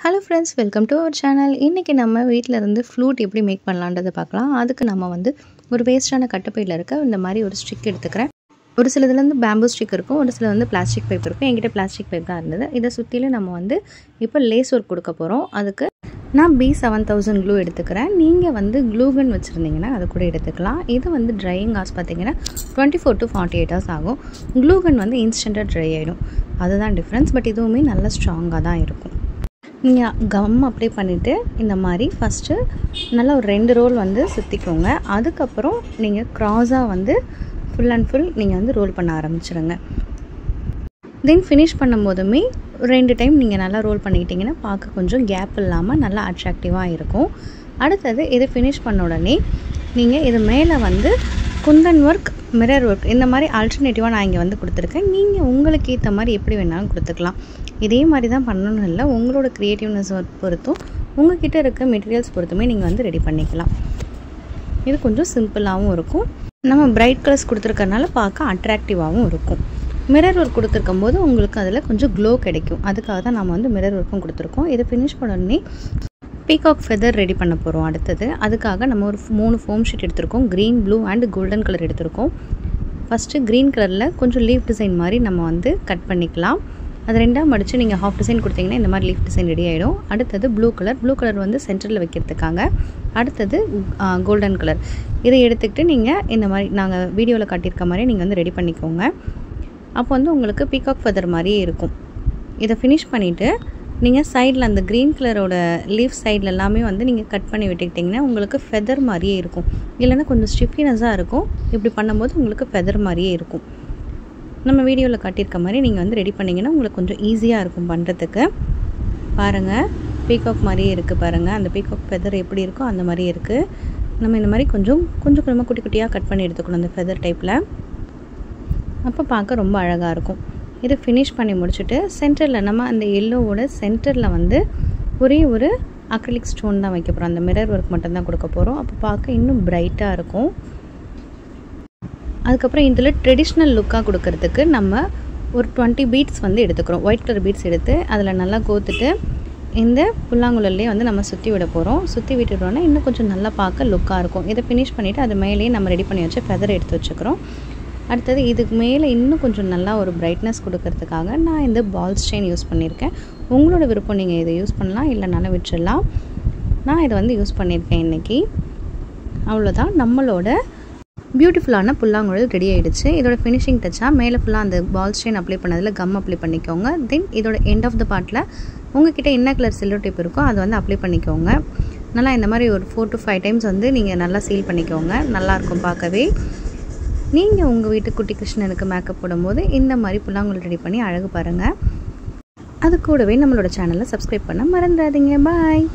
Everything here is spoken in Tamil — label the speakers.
Speaker 1: Hello friends, welcome to our channel. இன்னைக்கு நம்ம வீட்ல இருந்து ஃப்ளூட் எப்படி மேக் பண்ணலாம்ன்றதை பார்க்கலாம். அதுக்கு நம்ம வந்து ஒரு வேஸ்டான கட்டப்பையில இருக்க இந்த மாதிரி ஒரு ஸ்டிக் எடுத்துக்கிறேன். ஒரு சிலதுல இருந்து பேம்பூ ஸ்டிக் இருக்கும், ஒரு சில வந்து பிளாஸ்டிக் பைப் இருக்கும். என்கிட்ட பிளாஸ்டிக் பைப் தான் இருந்தது. இதை சுற்றிலும் நம்ம வந்து இப்போ லேஸ் ஒர்க் கொடுக்க போகிறோம். அதுக்கு நான் B7000 க்ளூ எடுத்துக்கிறேன். நீங்கள் வந்து க்ளூகன் வச்சுருந்தீங்கன்னா அது கூட எடுத்துக்கலாம். இது வந்து ட்ரையிங் ஹார்ஸ் பார்த்தீங்கன்னா 24 to 48 hours ஆகும். க்ளூகன் வந்து இன்ஸ்டண்ட்டாக ட்ரை ஆகிடும், அதுதான் டிஃப்ரென்ஸ். பட் இதுவுமே நல்லா ஸ்ட்ராங்காக தான் இருக்கும். நீங்கள் கம் அப்ளை பண்ணிவிட்டு இந்த மாதிரி ஃபஸ்ட்டு நல்லா ஒரு 2 ரோல் வந்து சுற்றிக்கோங்க. அதுக்கப்புறம் நீங்கள் க்ராஸாக வந்து ஃபுல் அண்ட் ஃபுல் நீங்கள் வந்து ரோல் பண்ண ஆரம்பிச்சிடுங்க. தென் ஃபினிஷ் பண்ணும்போதுமே 2 டைம் நீங்கள் நல்லா ரோல் பண்ணிக்கிட்டிங்கன்னா பார்க்க கொஞ்சம் கேப் இல்லாமல் நல்லா அட்ராக்டிவாக இருக்கும். அடுத்தது இதை ஃபினிஷ் பண்ண உடனே நீங்கள் இது மேலே வந்து குந்தன் ஒர்க், மிரர் ஒர்க் இந்த மாதிரி ஆல்டர்னேட்டிவாக நான் இங்கே வந்து கொடுத்துருக்கேன். நீங்கள் உங்களுக்கு ஏற்ற மாதிரி எப்படி வேணாலும் கொடுத்துக்கலாம். இதே மாதிரி தான் பண்ணணும் இல்லை, உங்களோட க்ரியேட்டிவ்னஸ் பொறுத்தும் உங்கள்கிட்ட இருக்க மெட்டீரியல்ஸ் பொறுத்துமே நீங்கள் வந்து ரெடி பண்ணிக்கலாம். இது கொஞ்சம் சிம்பிளாகவும் இருக்கும். நம்ம பிரைட் கலர்ஸ் கொடுத்துருக்கறனால பார்க்க அட்ராக்டிவாகவும் இருக்கும். மிரர் ஒர்க் கொடுத்துருக்கும் போது உங்களுக்கு அதில் கொஞ்சம் க்ளோ கிடைக்கும். அதுக்காக தான் நம்ம வந்து மிரர் ஒர்க்கும் கொடுத்துருக்கோம். இதை ஃபினிஷ் பண்ண உடனே பீகாக் ஃபெதர் ரெடி பண்ண போகிறோம். அடுத்தது அதுக்காக நம்ம ஒரு 3 ஃபோம் ஷீட் எடுத்திருக்கோம். Green, blue and golden colour எடுத்திருக்கோம். ஃபஸ்ட்டு க்ரீன் கலரில் கொஞ்சம் லீஃப் டிசைன் மாதிரி நம்ம வந்து கட் பண்ணிக்கலாம். அது 2ஆக மடித்து நீங்கள் ஹாஃப் டிசைன் கொடுத்தீங்கன்னா இந்த மாதிரி லீஃப் டிசைன் ரெடி ஆகிடும். அடுத்தது ப்ளூ கலர் வந்து சென்டரில் வைக்கிறதுக்காக. அடுத்தது கோல்டன் கலர். இதை எடுத்துக்கிட்டு நீங்கள் இந்த மாதிரி நாங்கள் வீடியோவில் காட்டியிருக்க மாதிரி நீங்கள் வந்து ரெடி பண்ணிக்கோங்க. அப்போ வந்து உங்களுக்கு பீகாக் ஃபெதர் மாதிரியே இருக்கும். இதை ஃபினிஷ் பண்ணிவிட்டு நீங்கள் சைடில் அந்த க்ரீன் கலரோட லீஃப் சைடில் எல்லாமே வந்து நீங்கள் கட் பண்ணி விட்டுக்கிட்டிங்கன்னா உங்களுக்கு ஃபெதர் மாதிரியே இருக்கும். இல்லைன்னா கொஞ்சம் ஸ்டிஃபினஸாக இருக்கும். இப்படி பண்ணும்போது உங்களுக்கு ஃபெதர் மாதிரியே இருக்கும். நம்ம வீடியோவில் காட்டியிருக்க மாதிரி நீங்கள் வந்து ரெடி பண்ணிங்கன்னா உங்களுக்கு கொஞ்சம் ஈஸியாக இருக்கும் பண்ணுறதுக்கு. பாருங்கள், பீகாக் மாதிரியே இருக்குது பாருங்கள். அந்த பீகாக் ஃபெதர் எப்படி இருக்கோ அந்த மாதிரியே இருக்குது. நம்ம இந்த மாதிரி கொஞ்சம் கொஞ்சமாக குட்டி குட்டியாக கட் பண்ணி எடுத்துக்கணும் அந்த ஃபெதர் டைப்பில். அப்போ பார்க்க ரொம்ப அழகாக இருக்கும். இதை ஃபினிஷ் பண்ணி முடிச்சுட்டு சென்டரில் நம்ம அந்த எல்லோவோட சென்டரில் வந்து ஒரே ஒரு அக்ரிலிக் ஸ்டோன் தான் வைக்க போகிறோம். அந்த மிரர் ஒர்க் மட்டும்தான் கொடுக்க போகிறோம். அப்போ பார்க்க இன்னும் பிரைட்டாக இருக்கும். அதுக்கப்புறம் இதில் ட்ரெடிஷ்னல் லுக்காக கொடுக்கறதுக்கு நம்ம ஒரு 20 பீட்ஸ் வந்து எடுத்துக்கிறோம். ஒயிட் கலர் பீட்ஸ் எடுத்து அதில் நல்லா கோத்துட்டு இந்த புல்லாங்குழல்லே வந்து நம்ம சுற்றி விட போகிறோம். சுற்றி விட்டுட்டோன்னா இன்னும் கொஞ்சம் நல்லா பார்க்க லுக்காக இருக்கும். இதை ஃபினிஷ் பண்ணிவிட்டு அது மேலேயே நம்ம ரெடி பண்ணி வச்சு ஃபெதர் எடுத்து வச்சுக்கிறோம். அடுத்தது இதுக்கு மேலே இன்னும் கொஞ்சம் நல்லா ஒரு பிரைட்னஸ் கொடுக்கறதுக்காக நான் இந்த பால்ஸ் செயின் யூஸ் பண்ணியிருக்கேன். உங்களோட விருப்பம், நீங்கள் இதை யூஸ் பண்ணலாம், இல்லைனாலும் விட்டுடலாம். நான் இதை வந்து யூஸ் பண்ணியிருக்கேன் இன்றைக்கி. அவ்வளோதான், நம்மளோட பியூட்டிஃபுல்லான புல்லாங்குழல் ரெடி ஆகிடுச்சு. இதோட ஃபினிஷிங் டச்சாக மேலே ஃபுல்லாக அந்த பால்ஸ் செயின் அப்ளை பண்ணதில் கம் அப்ளை பண்ணிக்கோங்க. தென் இதோட எண்ட் ஆஃப் த பார்ட்டில் உங்கள்கிட்ட என்ன கலர் சில்லோ டேப் இருக்கோ அதை வந்து அப்ளை பண்ணிக்கோங்க. நல்லா இந்த மாதிரி ஒரு 4 to 5 டைம்ஸ் வந்து நீங்கள் நல்லா சீல் பண்ணிக்கோங்க. நல்லாயிருக்கும் பார்க்கவே. நீங்கள் உங்கள் வீட்டு குட்டி கிருஷ்ணனுக்கு மேக்கப் போடும்போது இந்த மாதிரி புல்லாங்குழல் ரெடி பண்ணி அழகு பாருங்கள். அது கூடவே நம்மளோட சேனலை சப்ஸ்கிரைப் பண்ண மறந்துடாதீங்க. பாய்.